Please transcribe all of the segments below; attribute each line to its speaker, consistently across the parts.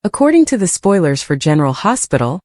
Speaker 1: According to the spoilers for General Hospital,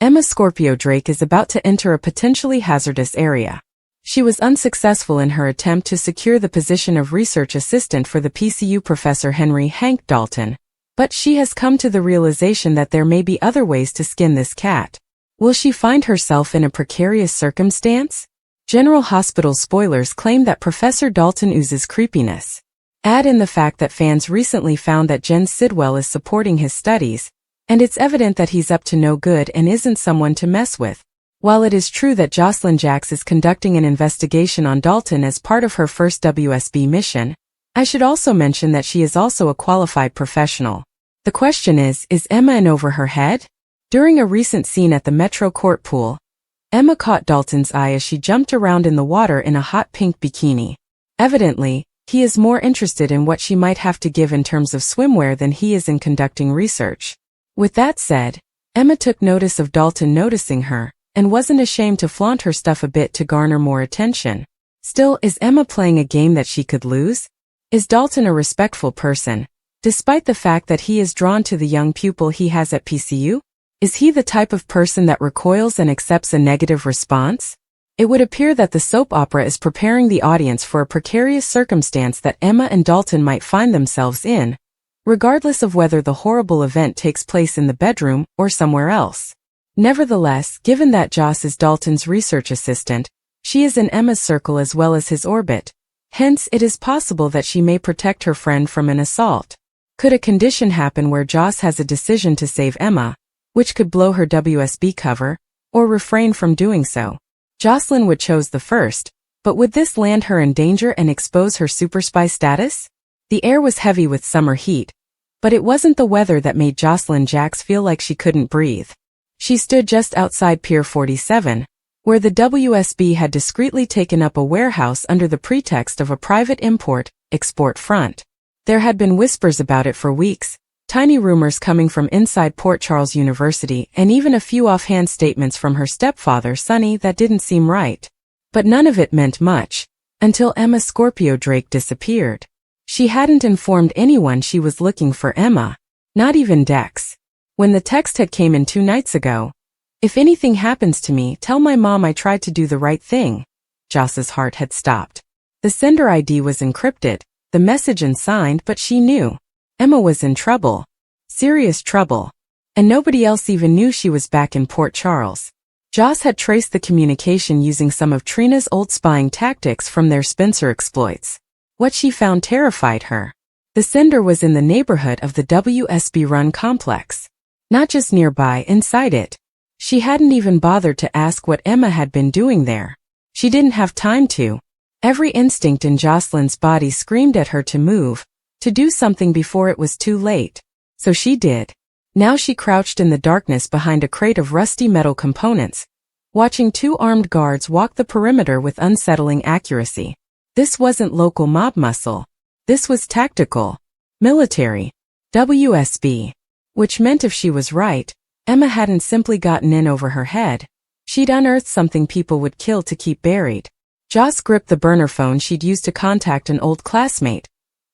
Speaker 1: Emma Scorpio Drake is about to enter a potentially hazardous area. She was unsuccessful in her attempt to secure the position of research assistant for the PCU Professor Henry Hank Dalton, but she has come to the realization that there may be other ways to skin this cat. Will she find herself in a precarious circumstance? General Hospital spoilers claim that Professor Dalton oozes creepiness. Add in the fact that fans recently found that Jen Sidwell is supporting his studies, and it's evident that he's up to no good and isn't someone to mess with. While it is true that Jocelyn Jacks is conducting an investigation on Dalton as part of her first WSB mission, I should also mention that she is also a qualified professional. The question is Emma in over her head? During a recent scene at the Metro Court pool, Emma caught Dalton's eye as she jumped around in the water in a hot pink bikini. Evidently, he is more interested in what she might have to give in terms of swimwear than he is in conducting research. With that said, Emma took notice of Dalton noticing her, and wasn't ashamed to flaunt her stuff a bit to garner more attention. Still, is Emma playing a game that she could lose? Is Dalton a respectful person, despite the fact that he is drawn to the young pupil he has at PCU? Is he the type of person that recoils and accepts a negative response? It would appear that the soap opera is preparing the audience for a precarious circumstance that Emma and Dalton might find themselves in, regardless of whether the horrible event takes place in the bedroom or somewhere else. Nevertheless, given that Joss is Dalton's research assistant, she is in Emma's circle as well as his orbit. Hence, it is possible that she may protect her friend from an assault. Could a condition happen where Joss has a decision to save Emma, which could blow her WSB cover, or refrain from doing so? Jocelyn would choose the first, but would this land her in danger and expose her super spy status? The air was heavy with summer heat, but it wasn't the weather that made Jocelyn Jacks feel like she couldn't breathe. She stood just outside Pier 47, where the WSB had discreetly taken up a warehouse under the pretext of a private import-export front. There had been whispers about it for weeks, tiny rumors coming from inside Port Charles University, and even a few offhand statements from her stepfather Sonny that didn't seem right. But none of it meant much, until Emma Scorpio Drake disappeared. She hadn't informed anyone she was looking for Emma, not even Dex. When the text had came in 2 nights ago, "If anything happens to me, tell my mom I tried to do the right thing," Joss's heart had stopped. The sender ID was encrypted, the message unsigned, but she knew Emma was in trouble. Serious trouble. And nobody else even knew she was back in Port Charles. Joss had traced the communication using some of Trina's old spying tactics from their Spencer exploits. What she found terrified her. The sender was in the neighborhood of the WSB-run complex. Not just nearby, inside it. She hadn't even bothered to ask what Emma had been doing there. She didn't have time to. Every instinct in Jocelyn's body screamed at her to move, to do something before it was too late. So she did. Now she crouched in the darkness behind a crate of rusty metal components, watching 2 armed guards walk the perimeter with unsettling accuracy. This wasn't local mob muscle. This was tactical. Military. WSB. Which meant if she was right, Emma hadn't simply gotten in over her head. She'd unearthed something people would kill to keep buried. Joss gripped the burner phone she'd used to contact an old classmate.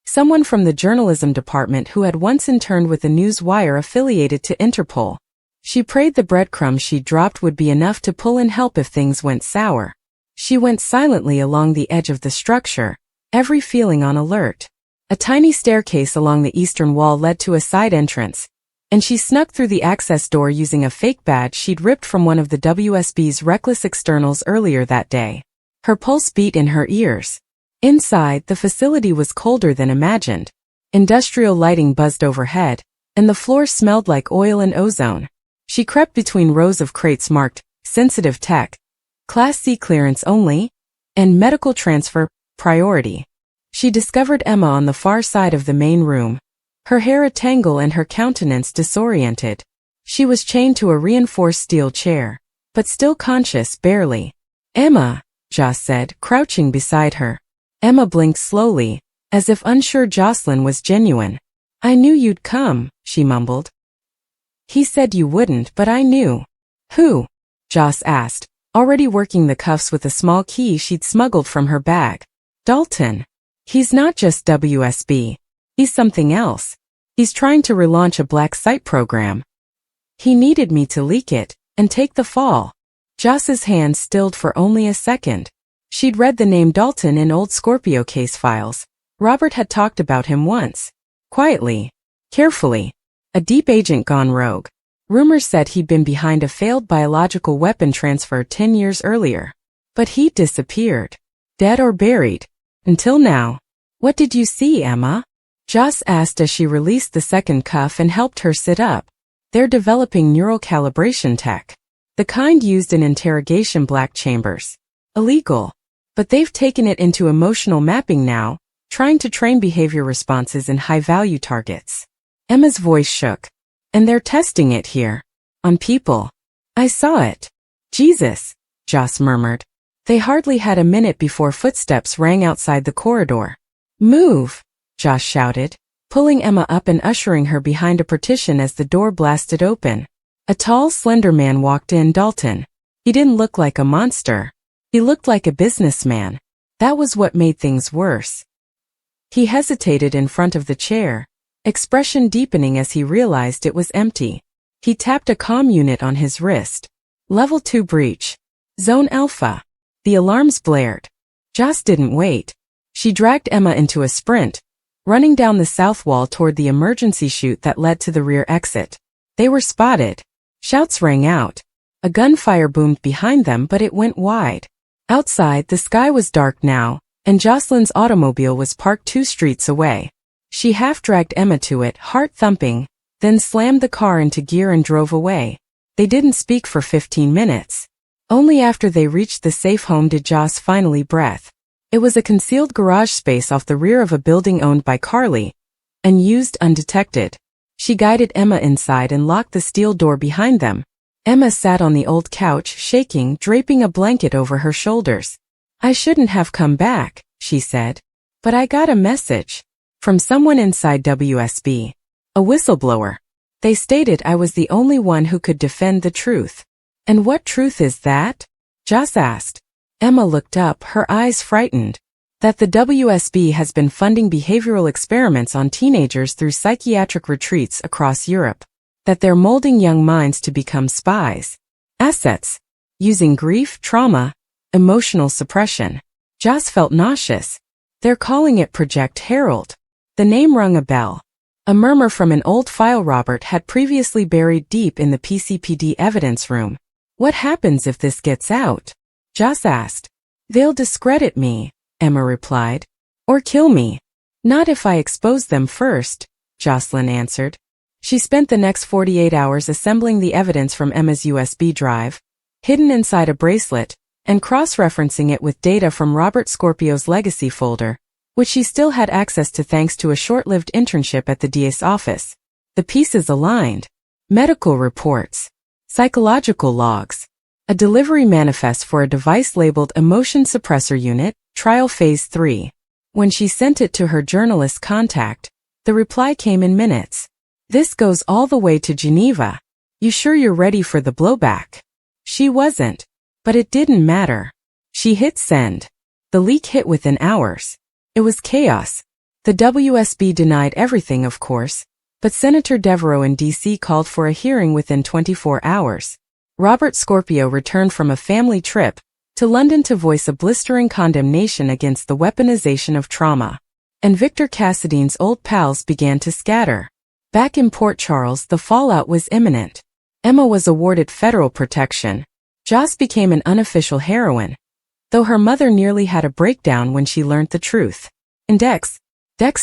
Speaker 1: Someone from the journalism department who had once interned with a news wire affiliated to Interpol. She prayed the breadcrumbs she'd dropped would be enough to pull in help if things went sour. She went silently along the edge of the structure, every feeling on alert. A tiny staircase along the eastern wall led to a side entrance, and she snuck through the access door using a fake badge she'd ripped from one of the WSB's reckless externals earlier that day. Her pulse beat in her ears. Inside, the facility was colder than imagined. Industrial lighting buzzed overhead, and the floor smelled like oil and ozone. She crept between rows of crates marked sensitive tech, Class C clearance only, and medical transfer priority. She discovered Emma on the far side of the main room, her hair a tangle and her countenance disoriented. She was chained to a reinforced steel chair, but still conscious barely. "Emma," Joss said, crouching beside her. Emma blinked slowly, as if unsure Jocelyn was genuine. "I knew you'd come," she mumbled. "He said you wouldn't, but I knew." "Who?" Joss asked, already working the cuffs with a small key she'd smuggled from her bag. "Dalton. He's not just WSB. He's something else. He's trying to relaunch a black site program. He needed me to leak it and take the fall. Joss's hand stilled for only a second. She'd read the name Dalton in old Scorpio case files. Robert had talked about him once. Quietly. Carefully. A deep agent gone rogue. Rumors said he'd been behind a failed biological weapon transfer 10 years earlier. But he'd disappeared. Dead or buried. Until now. What did you see, Emma? Joss asked as she released the second cuff and helped her sit up. They're developing neural calibration tech. The kind used in interrogation black chambers. Illegal. But they've taken it into emotional mapping now, trying to train behavior responses in high-value targets. Emma's voice shook. And they're testing it here. On people. I saw it. Jesus, Joss murmured. They hardly had a minute before footsteps rang outside the corridor. Move, Joss shouted, pulling Emma up and ushering her behind a partition as the door blasted open. A tall, slender man walked in. Dalton. He didn't look like a monster. He looked like a businessman. That was what made things worse. He hesitated in front of the chair, expression deepening as he realized it was empty. He tapped a comm unit on his wrist. Level 2 breach. Zone Alpha. The alarms blared. Joss didn't wait. She dragged Emma into a sprint, running down the south wall toward the emergency chute that led to the rear exit. They were spotted. Shouts rang out. A gunfire boomed behind them, but it went wide. Outside, the sky was dark now, and Jocelyn's automobile was parked 2 streets away. She half-dragged Emma to it, heart thumping, then slammed the car into gear and drove away. They didn't speak for 15 minutes. Only after they reached the safe home did Joss finally breathe. It was a concealed garage space off the rear of a building owned by Carly, and used undetected. She guided Emma inside and locked the steel door behind them. Emma sat on the old couch, shaking, draping a blanket over her shoulders. I shouldn't have come back, she said. But I got a message. From someone inside WSB. A whistleblower. They stated I was the only one who could defend the truth. And what truth is that? Joss asked. Emma looked up, her eyes frightened. That the WSB has been funding behavioral experiments on teenagers through psychiatric retreats across Europe. That they're molding young minds to become spies. Assets. Using grief, trauma, emotional suppression. Joss felt nauseous. They're calling it Project Herald. The name rung a bell. A murmur from an old file Robert had previously buried deep in the PCPD evidence room. What happens if this gets out? Joss asked. They'll discredit me, Emma replied. Or kill me. Not if I expose them first, Jocelyn answered. She spent the next 48 hours assembling the evidence from Emma's USB drive, hidden inside a bracelet, and cross-referencing it with data from Robert Scorpio's legacy folder, which she still had access to thanks to a short-lived internship at the DA's office. The pieces aligned. Medical reports. Psychological logs. A delivery manifest for a device labeled Emotion Suppressor Unit, Trial Phase 3. When she sent it to her journalist contact, the reply came in minutes. This goes all the way to Geneva. You sure you're ready for the blowback? She wasn't. But it didn't matter. She hit send. The leak hit within hours. It was chaos. The WSB denied everything, of course, but Senator Devereaux in D.C. called for a hearing within 24 hours. Robert Scorpio returned from a family trip to London to voice a blistering condemnation against the weaponization of trauma. And Victor Cassidy's old pals began to scatter. Back in Port Charles, the fallout was imminent. Emma was awarded federal protection. Joss became an unofficial heroine, though her mother nearly had a breakdown when she learned the truth. And Dex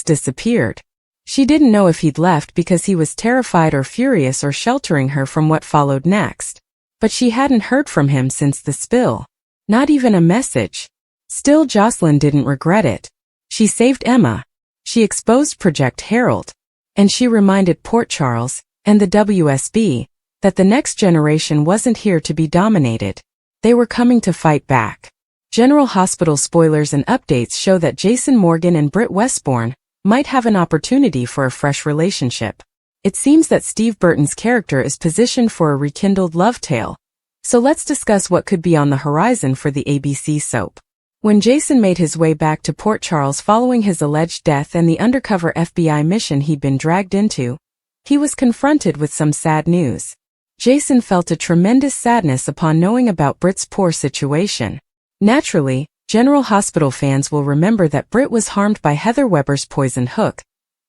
Speaker 1: disappeared. She didn't know if he'd left because he was terrified or furious or sheltering her from what followed next. But she hadn't heard from him since the spill. Not even a message. Still, Jocelyn didn't regret it. She saved Emma. She exposed Project Herald. And she reminded Port Charles, and the WSB, that the next generation wasn't here to be dominated. They were coming to fight back. General Hospital spoilers and updates show that Jason Morgan and Britt Westbourne might have an opportunity for a fresh relationship. It seems that Steve Burton's character is positioned for a rekindled love tale. So let's discuss what could be on the horizon for the ABC soap. When Jason made his way back to Port Charles following his alleged death and the undercover FBI mission he'd been dragged into, he was confronted with some sad news. Jason felt a tremendous sadness upon knowing about Britt's poor situation. Naturally, General Hospital fans will remember that Britt was harmed by Heather Weber's poisoned hook,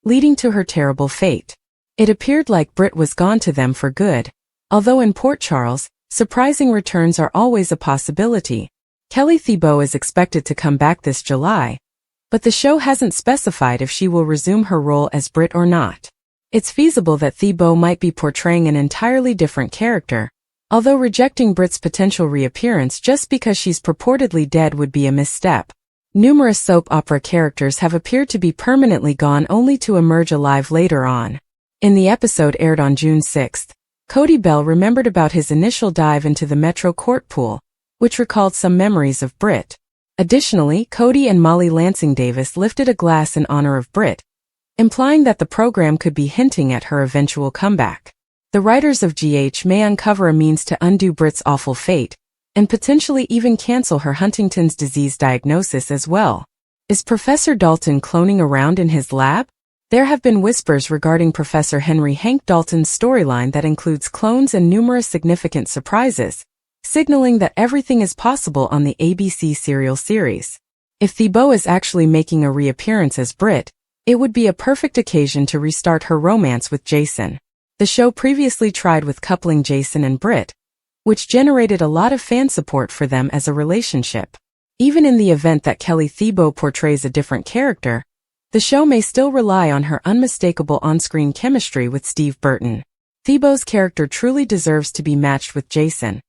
Speaker 1: leading to her terrible fate. It appeared like Britt was gone to them for good, although in Port Charles, surprising returns are always a possibility. Kelly Thibault is expected to come back this July, but the show hasn't specified if she will resume her role as Britt or not. It's feasible that Thibault might be portraying an entirely different character, although rejecting Britt's potential reappearance just because she's purportedly dead would be a misstep. Numerous soap opera characters have appeared to be permanently gone only to emerge alive later on. In the episode aired on June 6, Cody Bell remembered about his initial dive into the Metro Court pool, which recalled some memories of Britt. Additionally, Cody and Molly Lansing Davis lifted a glass in honor of Britt, implying that the program could be hinting at her eventual comeback. The writers of GH may uncover a means to undo Britt's awful fate, and potentially even cancel her Huntington's disease diagnosis as well. Is Professor Dalton cloning around in his lab? There have been whispers regarding Professor Henry Hank Dalton's storyline that includes clones and numerous significant surprises, signaling that everything is possible on the ABC serial series. If Thibault is actually making a reappearance as Britt, it would be a perfect occasion to restart her romance with Jason. The show previously tried with coupling Jason and Britt, which generated a lot of fan support for them as a relationship. Even in the event that Kelly Thibault portrays a different character, the show may still rely on her unmistakable on-screen chemistry with Steve Burton. Thibault's character truly deserves to be matched with Jason,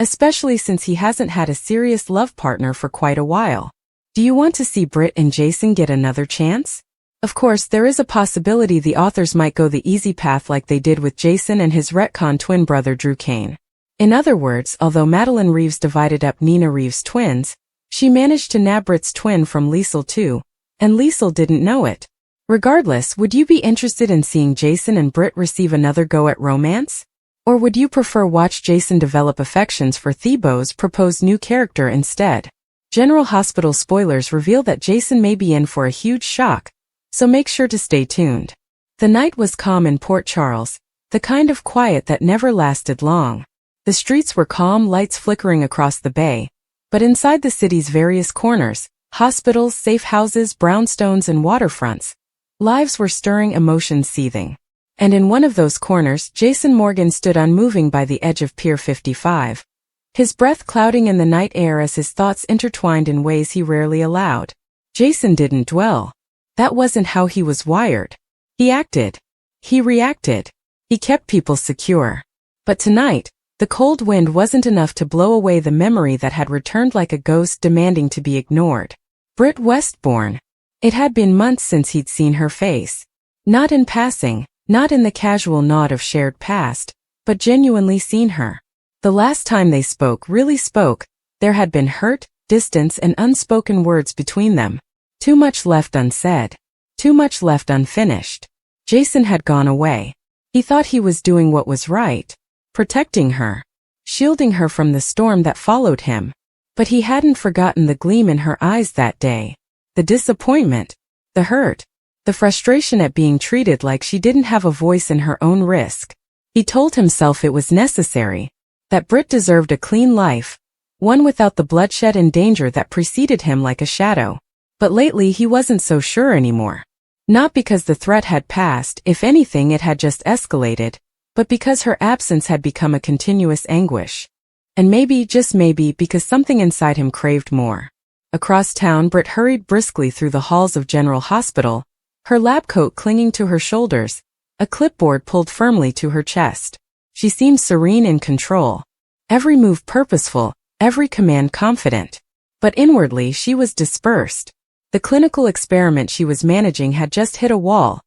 Speaker 1: especially since he hasn't had a serious love partner for quite a while. Do you want to see Britt and Jason get another chance? Of course, there is a possibility the authors might go the easy path like they did with Jason and his retcon twin brother Drew Kane. In other words, although Madeline Reeves divided up Nina Reeves' twins, she managed to nab Britt's twin from Liesl too, and Liesl didn't know it. Regardless, would you be interested in seeing Jason and Britt receive another go at romance? Or would you prefer watch Jason develop affections for Thibault's proposed new character instead? General Hospital spoilers reveal that Jason may be in for a huge shock, so make sure to stay tuned. The night was calm in Port Charles, the kind of quiet that never lasted long. The streets were calm, lights flickering across the bay, but inside the city's various corners, hospitals, safe houses, brownstones, and waterfronts, lives were stirring, emotions seething. And in one of those corners, Jason Morgan stood unmoving by the edge of Pier 55, his breath clouding in the night air as his thoughts intertwined in ways he rarely allowed. Jason didn't dwell. That wasn't how he was wired. He acted. He reacted. He kept people secure. But tonight, the cold wind wasn't enough to blow away the memory that had returned like a ghost demanding to be ignored. Britt Westbourne. It had been months since he'd seen her face. Not in passing, not in the casual nod of shared past, but genuinely seen her. The last time they really spoke, there had been hurt, distance, and unspoken words between them. Too much left unsaid. Too much left unfinished. Jason had gone away. He thought he was doing what was right, protecting her, shielding her from the storm that followed him. But he hadn't forgotten the gleam in her eyes that day. The disappointment, the hurt, the frustration at being treated like she didn't have a voice in her own risk. He told himself it was necessary, that Britt deserved a clean life, one without the bloodshed and danger that preceded him like a shadow. But lately he wasn't so sure anymore. Not because the threat had passed, if anything it had just escalated, but because her absence had become a continuous anguish. And maybe, just maybe, because something inside him craved more. Across town, Britt hurried briskly through the halls of General Hospital, her lab coat clinging to her shoulders, a clipboard pulled firmly to her chest. She seemed serene in control. Every move purposeful, every command confident. But inwardly she was dispersed. The clinical experiment she was managing had just hit a wall.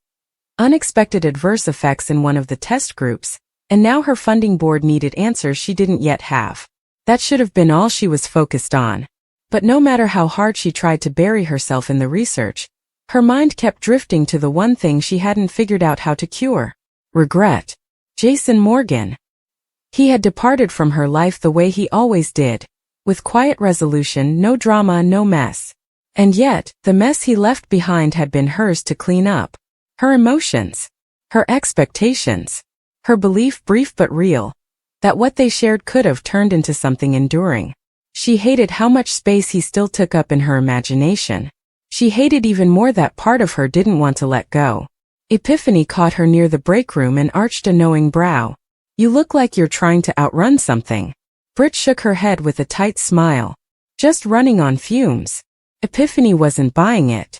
Speaker 1: Unexpected adverse effects in one of the test groups, and now her funding board needed answers she didn't yet have. That should have been all she was focused on. But no matter how hard she tried to bury herself in the research, her mind kept drifting to the one thing she hadn't figured out how to cure. Regret. Jason Morgan. He had departed from her life the way he always did, with quiet resolution, no drama, no mess. And yet, the mess he left behind had been hers to clean up. Her emotions. Her expectations. Her belief, brief but real, that what they shared could have turned into something enduring. She hated how much space he still took up in her imagination. She hated even more that part of her didn't want to let go. Epiphany caught her near the break room and arched a knowing brow. You look like you're trying to outrun something. Britt shook her head with a tight smile. Just running on fumes. Epiphany wasn't buying it.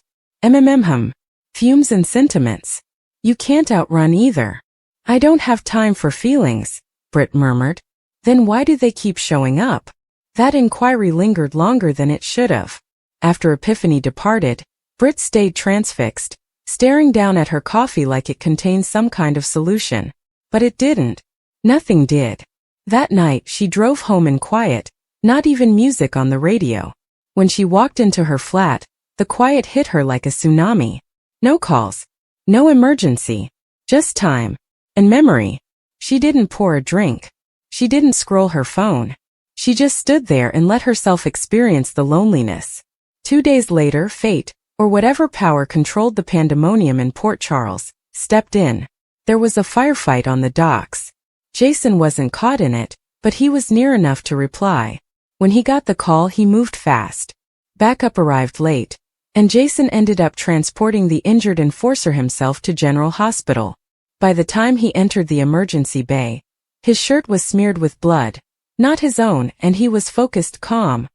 Speaker 1: Fumes and sentiments. You can't outrun either. I don't have time for feelings, Britt murmured. Then why do they keep showing up? That inquiry lingered longer than it should have. After Epiphany departed, Britt stayed transfixed, staring down at her coffee like it contained some kind of solution. But it didn't. Nothing did. That night she drove home in quiet, not even music on the radio. When she walked into her flat, the quiet hit her like a tsunami. No calls. No emergency. Just time. And memory. She didn't pour a drink. She didn't scroll her phone. She just stood there and let herself experience the loneliness. 2 days later, fate, or whatever power controlled the pandemonium in Port Charles, stepped in. There was a firefight on the docks. Jason wasn't caught in it, but he was near enough to reply. When he got the call, he moved fast. Backup arrived late, and Jason ended up transporting the injured enforcer himself to General Hospital. By the time he entered the emergency bay, his shirt was smeared with blood, not his own, and he was focused, calm.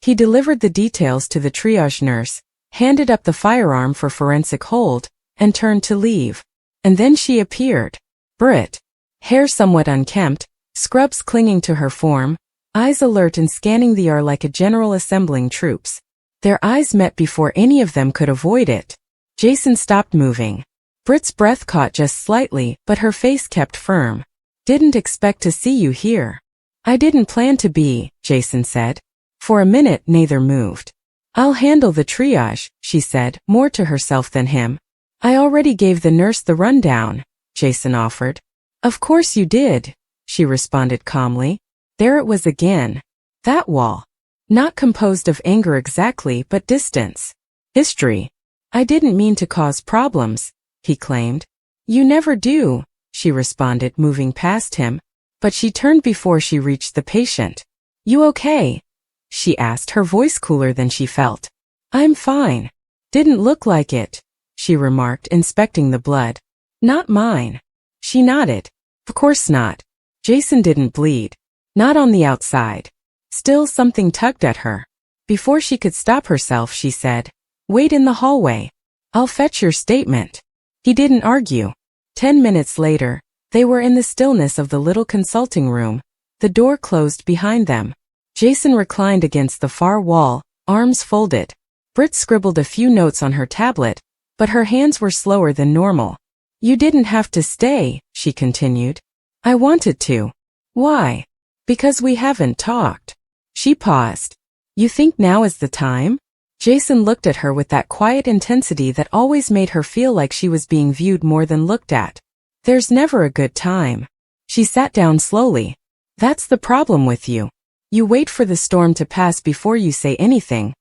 Speaker 1: He delivered the details to the triage nurse, handed up the firearm for forensic hold, and turned to leave. And then she appeared. Britt. Hair somewhat unkempt, scrubs clinging to her form, eyes alert and scanning the air like a general assembling troops. Their eyes met before any of them could avoid it. Jason stopped moving. Britt's breath caught just slightly, but her face kept firm. Didn't expect to see you here. I didn't plan to be, Jason said. For a minute neither moved. I'll handle the triage, she said, more to herself than him. I already gave the nurse the rundown, Jason offered. Of course you did, she responded calmly. There it was again. That wall. Not composed of anger exactly, but distance. History. I didn't mean to cause problems, he claimed. You never do, she responded, moving past him. But she turned before she reached the patient. You okay? She asked, her voice cooler than she felt. I'm fine. Didn't look like it, she remarked, inspecting the blood. Not mine. She nodded. Of course not. Jason didn't bleed. Not on the outside. Still, something tugged at her. Before she could stop herself, she said, Wait in the hallway. I'll fetch your statement. He didn't argue. 10 minutes later, they were in the stillness of the little consulting room. The door closed behind them. Jason reclined against the far wall, arms folded. Britt scribbled a few notes on her tablet, but her hands were slower than normal. You didn't have to stay, she continued. I wanted to. Why? Because we haven't talked. She paused. You think now is the time? Jason looked at her with that quiet intensity that always made her feel like she was being viewed more than looked at. There's never a good time. She sat down slowly. That's the problem with you. You wait for the storm to pass before you say anything.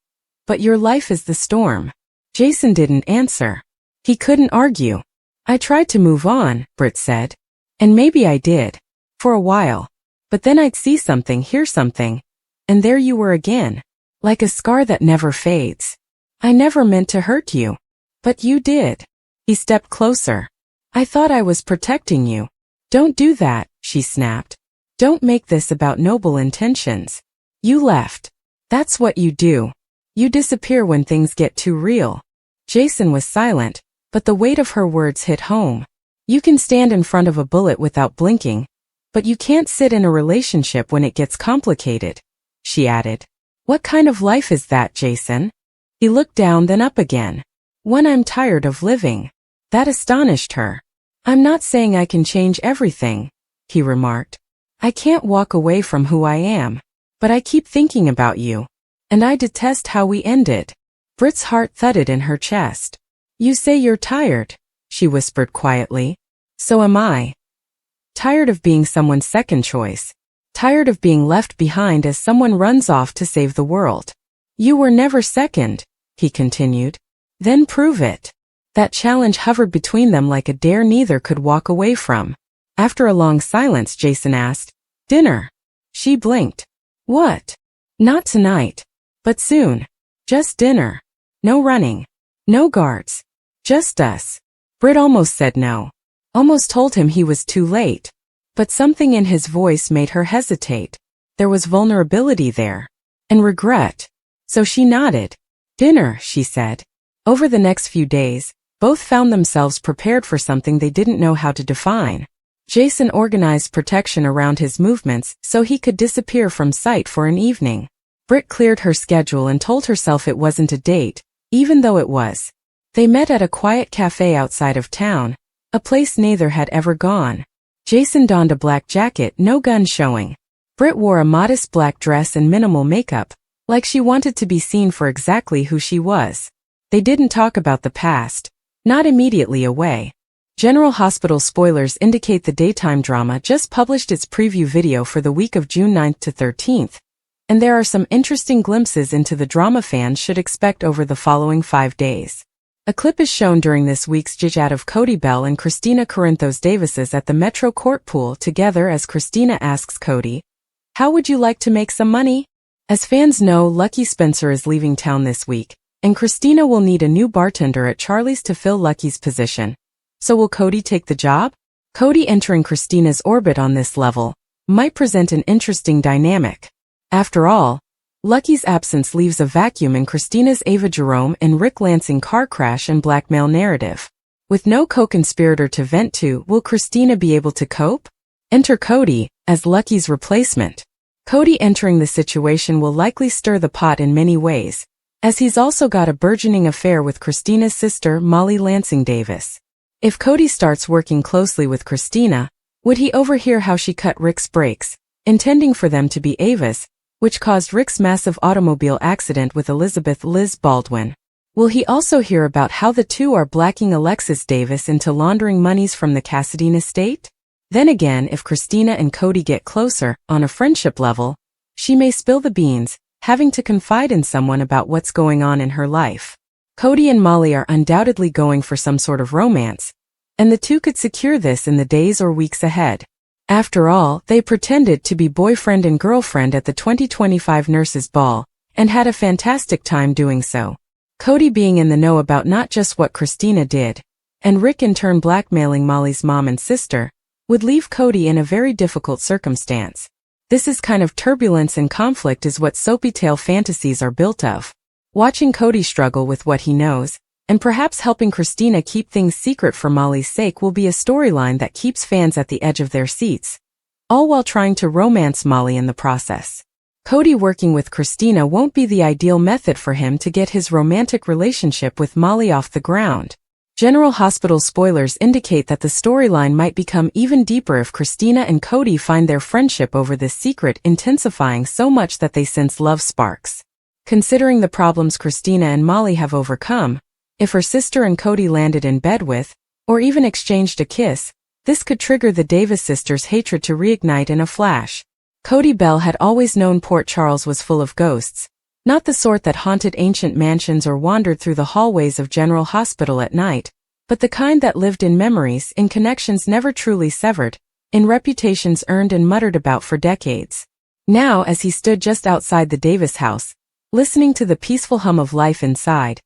Speaker 1: But your life is the storm. Jason didn't answer. He couldn't argue. I tried to move on, Britt said. And maybe I did. For a while. But then I'd see something, hear something. And there you were again. Like a scar that never fades. I never meant to hurt you. But you did. He stepped closer. I thought I was protecting you. Don't do that, she snapped. Don't make this about noble intentions. You left. That's what you do. You disappear when things get too real. Jason was silent, but the weight of her words hit home. You can stand in front of a bullet without blinking, but you can't sit in a relationship when it gets complicated, she added. What kind of life is that, Jason? He looked down, then up again. One I'm tired of living. That astonished her. I'm not saying I can change everything, he remarked. I can't walk away from who I am. But I keep thinking about you. And I detest how we ended. Britt's heart thudded in her chest. You say you're tired, she whispered quietly. So am I. Tired of being someone's second choice. Tired of being left behind as someone runs off to save the world. You were never second, he continued. Then prove it. That challenge hovered between them like a dare neither could walk away from. After a long silence, Jason asked, "Dinner?" She blinked. "What?" "Not tonight. But soon. Just dinner. No running. No guards. Just us." Britt almost said no. Almost told him he was too late. But something in his voice made her hesitate. There was vulnerability there. And regret. So she nodded. "Dinner," she said. Over the next few days, both found themselves prepared for something they didn't know how to define. Jason organized protection around his movements so he could disappear from sight for an evening. Britt cleared her schedule and told herself it wasn't a date, even though it was. They met at a quiet cafe outside of town, a place neither had ever gone. Jason donned a black jacket, no gun showing. Britt wore a modest black dress and minimal makeup, like she wanted to be seen for exactly who she was. They didn't talk about the past, not immediately away. General Hospital spoilers indicate the daytime drama just published its preview video for the week of June 9th to 13th, and there are some interesting glimpses into the drama fans should expect over the following 5 days. A clip is shown during this week's chit-chat of Cody Bell and Christina Corinthos Davis's at the Metro Court pool together as Christina asks Cody, "How would you like to make some money?" As fans know, Lucky Spencer is leaving town this week, and Christina will need a new bartender at Charlie's to fill Lucky's position. So will Cody take the job? Cody entering Christina's orbit on this level might present an interesting dynamic. After all, Lucky's absence leaves a vacuum in Christina's Ava Jerome and Rick Lansing car crash and blackmail narrative. With no co-conspirator to vent to, will Christina be able to cope? Enter Cody as Lucky's replacement. Cody entering the situation will likely stir the pot in many ways, as he's also got a burgeoning affair with Christina's sister, Molly Lansing Davis. If Cody starts working closely with Christina, would he overhear how she cut Rick's brakes, intending for them to be Ava's, which caused Rick's massive automobile accident with Elizabeth Liz Baldwin? Will he also hear about how the two are blacking Alexis Davis into laundering monies from the Cassadine estate? Then again, if Christina and Cody get closer, on a friendship level, she may spill the beans, having to confide in someone about what's going on in her life. Cody and Molly are undoubtedly going for some sort of romance, and the two could secure this in the days or weeks ahead. After all, they pretended to be boyfriend and girlfriend at the 2025 Nurses' Ball, and had a fantastic time doing so. Cody being in the know about not just what Christina did, and Rick in turn blackmailing Molly's mom and sister, would leave Cody in a very difficult circumstance. This is kind of turbulence and conflict is what soapy-tale fantasies are built of. Watching Cody struggle with what he knows, and perhaps helping Christina keep things secret for Molly's sake will be a storyline that keeps fans at the edge of their seats, all while trying to romance Molly in the process. Cody working with Christina won't be the ideal method for him to get his romantic relationship with Molly off the ground. General Hospital spoilers indicate that the storyline might become even deeper if Christina and Cody find their friendship over this secret intensifying so much that they sense love sparks. Considering the problems Christina and Molly have overcome, if her sister and Cody landed in bed with, or even exchanged a kiss, this could trigger the Davis sisters' hatred to reignite in a flash. Cody Bell had always known Port Charles was full of ghosts, not the sort that haunted ancient mansions or wandered through the hallways of General Hospital at night, but the kind that lived in memories, in connections never truly severed, in reputations earned and muttered about for decades. Now, as he stood just outside the Davis house, listening to the peaceful hum of life inside,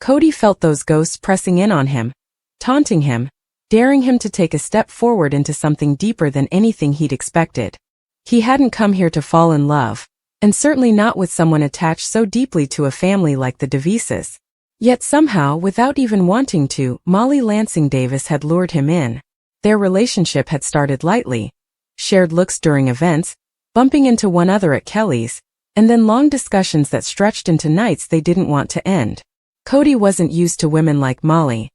Speaker 1: Cody felt those ghosts pressing in on him, taunting him, daring him to take a step forward into something deeper than anything he'd expected. He hadn't come here to fall in love, and certainly not with someone attached so deeply to a family like the Davises. Yet somehow, without even wanting to, Molly Lansing Davis had lured him in. Their relationship had started lightly, shared looks during events, bumping into one another at Kelly's, and then long discussions that stretched into nights they didn't want to end. Cody wasn't used to women like Molly.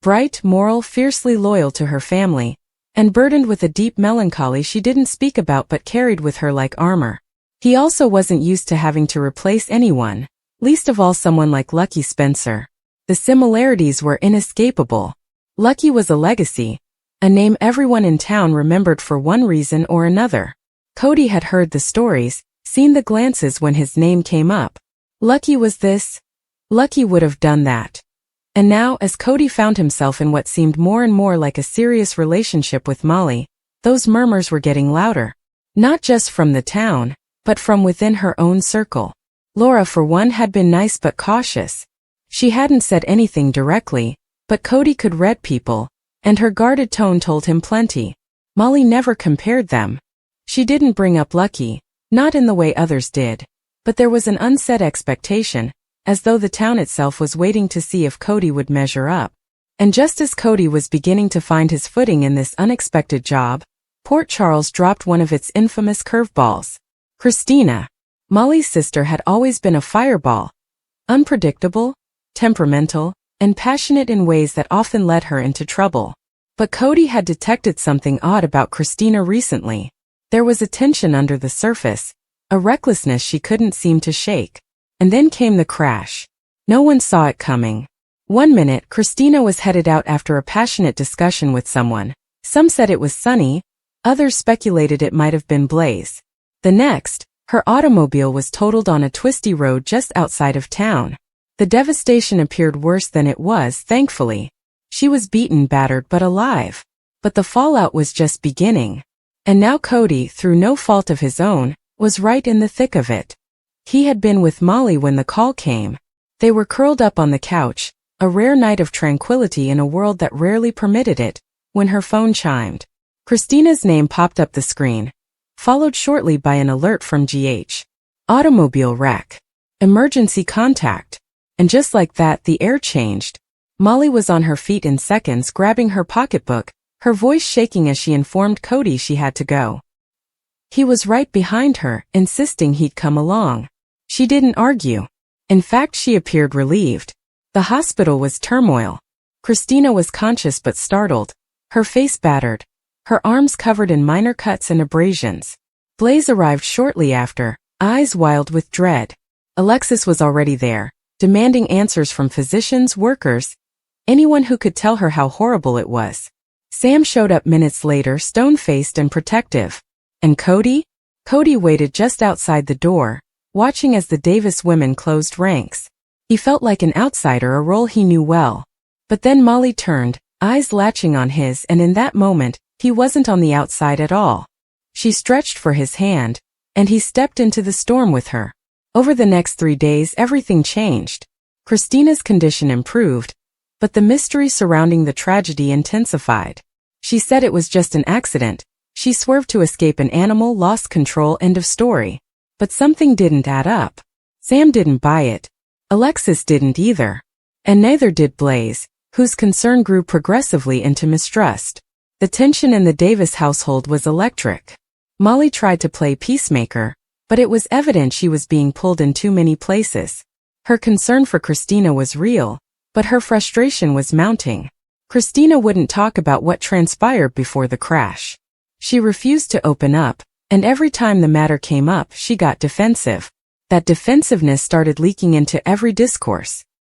Speaker 1: Bright, moral, fiercely loyal to her family, and burdened with a deep melancholy she didn't speak about but carried with her like armor. He also wasn't used to having to replace anyone, least of all someone like Lucky Spencer. The similarities were inescapable. Lucky was a legacy, a name everyone in town remembered for one reason or another. Cody had heard the stories, seen the glances when his name came up. Lucky was this? Lucky would have done that. And now, as Cody found himself in what seemed more and more like a serious relationship with Molly, those murmurs were getting louder. Not just from the town, but from within her own circle. Laura, for one, had been nice but cautious. She hadn't said anything directly, but Cody could read people, and her guarded tone told him plenty. Molly never compared them. She didn't bring up Lucky, not in the way others did, but there was an unsaid expectation, as though the town itself was waiting to see if Cody would measure up. And just as Cody was beginning to find his footing in this unexpected job, Port Charles dropped one of its infamous curveballs. Christina, Molly's sister, had always been a fireball. Unpredictable, temperamental, and passionate in ways that often led her into trouble. But Cody had detected something odd about Christina recently. There was a tension under the surface, a recklessness she couldn't seem to shake. And then came the crash. No one saw it coming. One minute, Christina was headed out after a passionate discussion with someone. Some said it was Sunny, others speculated it might have been Blaze. The next, her automobile was totaled on a twisty road just outside of town. The devastation appeared worse than it was, thankfully. She was beaten, battered, but alive. But the fallout was just beginning. And now Cody, through no fault of his own, was right in the thick of it. He had been with Molly when the call came. They were curled up on the couch, a rare night of tranquility in a world that rarely permitted it, when her phone chimed. Christina's name popped up the screen, followed shortly by an alert from GH. Automobile wreck. Emergency contact. And just like that, the air changed. Molly was on her feet in seconds, grabbing her pocketbook, her voice shaking as she informed Cody she had to go. He was right behind her, insisting he'd come along. She didn't argue. In fact, she appeared relieved. The hospital was turmoil. Christina was conscious but startled, her face battered, her arms covered in minor cuts and abrasions. Blaze arrived shortly after, eyes wild with dread. Alexis was already there, demanding answers from physicians, workers, anyone who could tell her how horrible it was. Sam showed up minutes later, stone-faced and protective. And Cody? Cody waited just outside the door, watching as the Davis women closed ranks. He felt like an outsider, a role he knew well. But then Molly turned, eyes latching on his, and in that moment, he wasn't on the outside at all. She stretched for his hand, and he stepped into the storm with her. Over the next 3 days, everything changed. Christina's condition improved, but the mystery surrounding the tragedy intensified. She said it was just an accident. She swerved to escape an animal, lost control, end of story. But something didn't add up. Sam didn't buy it. Alexis didn't either. And neither did Blaze, whose concern grew progressively into mistrust. The tension in the Davis household was electric. Molly tried to play peacemaker, but it was evident she was being pulled in too many places. Her concern for Christina was real, but her frustration was mounting. Christina wouldn't talk about what transpired before the crash. She refused to open up, and every time the matter came up, she got defensive. That defensiveness started leaking into every discourse.